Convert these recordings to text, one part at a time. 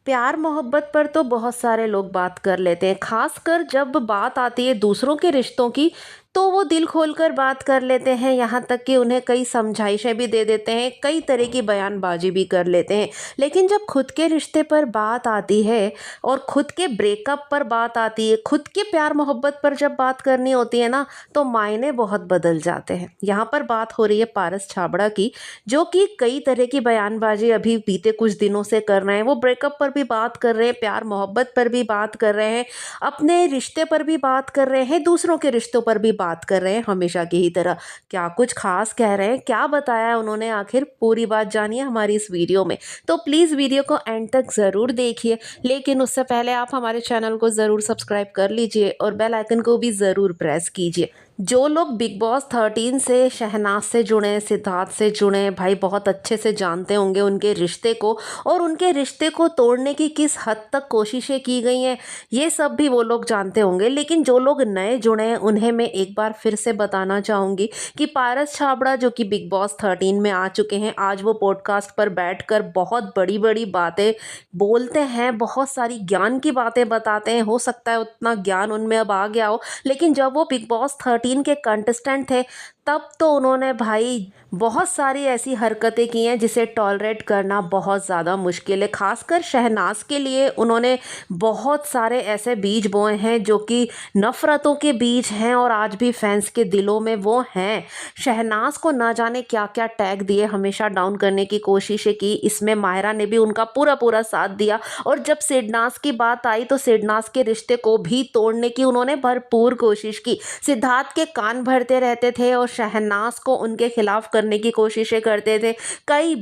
प्यार मोहब्बत पर तो बहुत सारे लोग बात कर लेते हैं, खासकर जब बात आती है दूसरों के रिश्तों की। तो वो दिल खोलकर बात कर लेते हैं, यहाँ तक कि उन्हें कई समझाइशें भी दे देते हैं, कई तरह की बयानबाजी भी कर लेते हैं। लेकिन जब खुद के रिश्ते पर बात आती है और खुद के ब्रेकअप पर बात आती है, खुद के प्यार मोहब्बत पर जब बात करनी होती है ना, तो मायने बहुत बदल जाते हैं। यहाँ पर बात हो रही है पारस छाबड़ा की, जो कि कई तरह की बयानबाजी अभी बीते कुछ दिनों से कर रहे हैं। वो ब्रेकअप पर भी बात कर रहे हैं, प्यार मोहब्बत पर भी बात कर रहे हैं, अपने रिश्ते पर भी बात कर रहे हैं, दूसरों के रिश्तों पर भी बात कर रहे हैं, हमेशा की ही तरह। क्या कुछ खास कह रहे हैं, क्या बताया है उन्होंने, आखिर पूरी बात जानिए हमारी इस वीडियो में। तो प्लीज़ वीडियो को एंड तक ज़रूर देखिए, लेकिन उससे पहले आप हमारे चैनल को ज़रूर सब्सक्राइब कर लीजिए और बेल आइकन को भी ज़रूर प्रेस कीजिए। जो लोग बिग बॉस 13 से शहनाज से जुड़े, सिद्धार्थ से जुड़े, भाई बहुत अच्छे से जानते होंगे उनके रिश्ते को, और उनके रिश्ते को तोड़ने की किस हद तक कोशिशें की गई हैं, ये सब भी वो लोग जानते होंगे। लेकिन जो लोग नए जुड़े हैं उन्हें मैं एक बार फिर से बताना चाहूँगी कि पारस छाबड़ा जो कि बिग बॉस 13 में आ चुके हैं, आज वो पॉडकास्ट पर बैठकर बहुत बड़ी बड़ी बातें बोलते हैं, बहुत सारी ज्ञान की बातें बताते हैं। हो सकता है उतना ज्ञान उनमें अब आ गया हो, लेकिन जब वो बिग बॉस 13 के कंटेस्टेंट थे तब तो उन्होंने भाई बहुत सारी ऐसी हरकतें की हैं जिसे टॉलरेट करना बहुत ज़्यादा मुश्किल है। खासकर शहनाज के लिए उन्होंने बहुत सारे ऐसे बीज बोए हैं जो कि नफ़रतों के बीज हैं, और आज भी फैंस के दिलों में वो हैं। शहनाज को ना जाने क्या क्या टैग दिए, हमेशा डाउन करने की कोशिशें की। इसमें मायरा ने भी उनका पूरा पूरा साथ दिया, और जब सिडनाज की बात आई तो सिडनाज के रिश्ते को भी तोड़ने की उन्होंने भरपूर कोशिश की। सिद्धार्थ के कान भरते रहते थे और शहनाज को उनके खिलाफ करने की कोशिशें करते थे। कई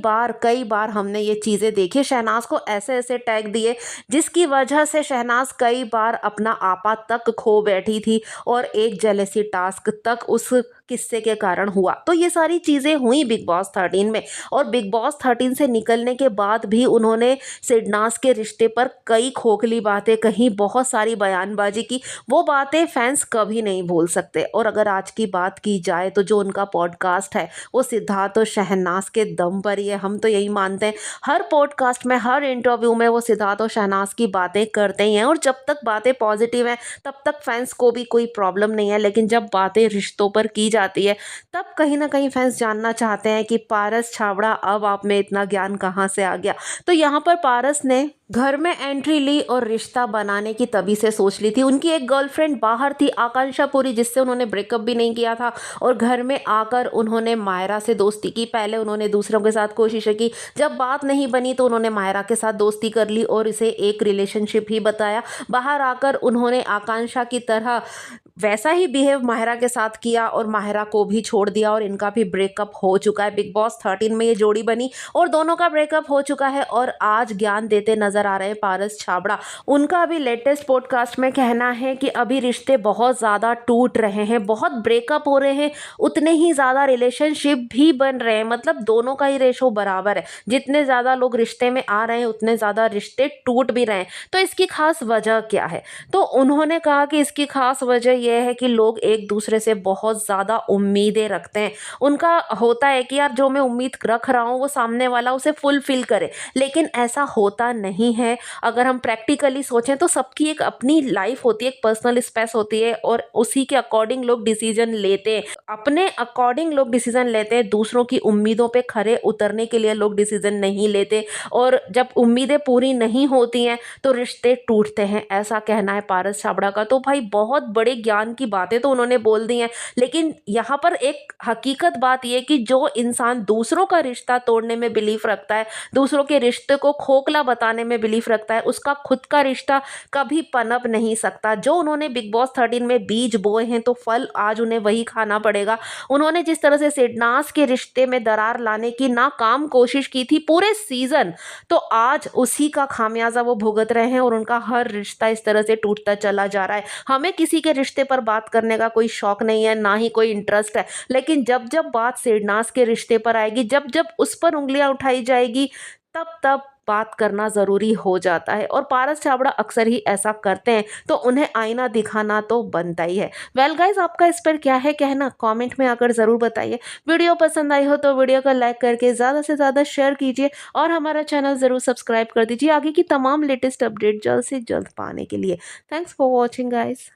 बार हमने ये चीज़ें देखी, शहनाज को ऐसे ऐसे टैग दिए जिसकी वजह से शहनाज कई बार अपना आपा तक खो बैठी थी, और एक जेलेसी टास्क तक उस किस्से के कारण हुआ। तो ये सारी चीज़ें हुई बिग बॉस 13 में, और बिग बॉस 13 से निकलने के बाद भी उन्होंने सिडनाज के रिश्ते पर कई खोखली बातें कही, बहुत सारी बयानबाजी की। वो बातें फैंस कभी नहीं भूल सकते। और अगर आज की बात की जाए तो जो उनका पॉडकास्ट है वो सिद्धार्थ और शहनाज के दम पर ही है, हम तो यही मानते हैं। हर पॉडकास्ट में, हर इंटरव्यू में वो सिद्धार्थ और शहनाज की बातें करते ही हैं, और जब तक बातें पॉजिटिव हैं तब तक फैंस को भी कोई प्रॉब्लम नहीं है। लेकिन जब बातें रिश्तों पर की जाती है तब कहीं ना कहीं फैंस जानना चाहते हैं कि पारस छाबड़ा अब आप में इतना ज्ञान कहाँ से आ गया। तो यहाँ पर पारस ने घर में एंट्री ली और रिश्ता बनाने की तभी से सोच ली थी। उनकी एक गर्लफ्रेंड बाहर थी, आकांक्षा पुरी, जिससे उन्होंने ब्रेकअप भी नहीं किया था, और घर में आकर उन्होंने मायरा से दोस्ती की। पहले उन्होंने दूसरों के साथ कोशिशें की, जब बात नहीं बनी तो उन्होंने मायरा के साथ दोस्ती कर ली और इसे एक रिलेशनशिप ही बताया। बाहर आकर उन्होंने आकांक्षा की तरह वैसा ही बिहेव माहिरा के साथ किया और माहिरा को भी छोड़ दिया, और इनका भी ब्रेकअप हो चुका है। बिग बॉस 13 में ये जोड़ी बनी और दोनों का ब्रेकअप हो चुका है, और आज ज्ञान देते नजर आ रहे हैं पारस छाबड़ा। उनका अभी लेटेस्ट पॉडकास्ट में कहना है कि अभी रिश्ते बहुत ज़्यादा टूट रहे हैं, बहुत ब्रेकअप हो रहे हैं, उतने ही ज़्यादा रिलेशनशिप भी बन रहे हैं। मतलब दोनों का ही रेशो बराबर है, जितने ज़्यादा लोग रिश्ते में आ रहे हैं उतने ज़्यादा रिश्ते टूट भी रहे हैं। तो इसकी खास वजह क्या है? तो उन्होंने कहा कि इसकी खास वजह यह है कि लोग एक दूसरे से बहुत ज़्यादा उम्मीदें रखते हैं। उनका होता है कि यार जो मैं उम्मीद रख रहा हूँ वो सामने वाला उसे फुलफिल करे, लेकिन ऐसा होता नहीं है। अगर हम प्रैक्टिकली सोचें तो सबकी एक अपनी लाइफ होती है, एक पर्सनल स्पेस होती है, और उसी के अकॉर्डिंग लोग डिसीजन लेते हैं, अपने अकॉर्डिंग लोग डिसीजन लेते हैं। दूसरों की उम्मीदों पे खरे उतरने के लिए लोग डिसीजन नहीं लेते, और जब उम्मीदें पूरी नहीं होती हैं तो रिश्ते टूटते हैं, ऐसा कहना है पारस छाबड़ा का। तो भाई बहुत बड़े ज्ञान की बातें तो उन्होंने बोल दी हैं, लेकिन यहाँ पर एक हकीकत बात यह कि जो इंसान दूसरों का रिश्ता तोड़ने में बिलीफ रखता है, दूसरों के रिश्ते को खोखला बताने में बिलीफ रखता है, उसका खुद का रिश्ता कभी पनप नहीं सकता। जो उन्होंने बिग बॉस 13 में बीज बोए हैं तो फल आज उन्हें वही खाना पड़ेगा। उन्होंने जिस तरह से सिडनाज के रिश्ते में दरार लाने की नाकाम कोशिश की थी पूरे सीजन, तो आज उसी का खामियाजा वो भुगत रहे हैं, और उनका हर रिश्ता इस तरह से टूटता चला जा रहा है। हमें किसी के रिश्ते पर बात करने का कोई शौक नहीं है, ना ही कोई इंटरेस्ट है, लेकिन जब जब बात सिडनाज के रिश्ते पर आएगी, जब जब उस पर उंगलियां उठाई जाएगी, तब तब बात करना ज़रूरी हो जाता है और पारस छाबड़ा अक्सर ही ऐसा करते हैं, तो उन्हें आईना दिखाना तो बनता ही है। वेल गाइस, आपका इस पर क्या है कहना? कमेंट में आकर ज़रूर बताइए। वीडियो पसंद आई हो तो वीडियो को लाइक करके ज़्यादा से ज़्यादा शेयर कीजिए और हमारा चैनल ज़रूर सब्सक्राइब कर दीजिए आगे की तमाम लेटेस्ट अपडेट जल्द से जल्द पाने के लिए। Thanks for watching guys.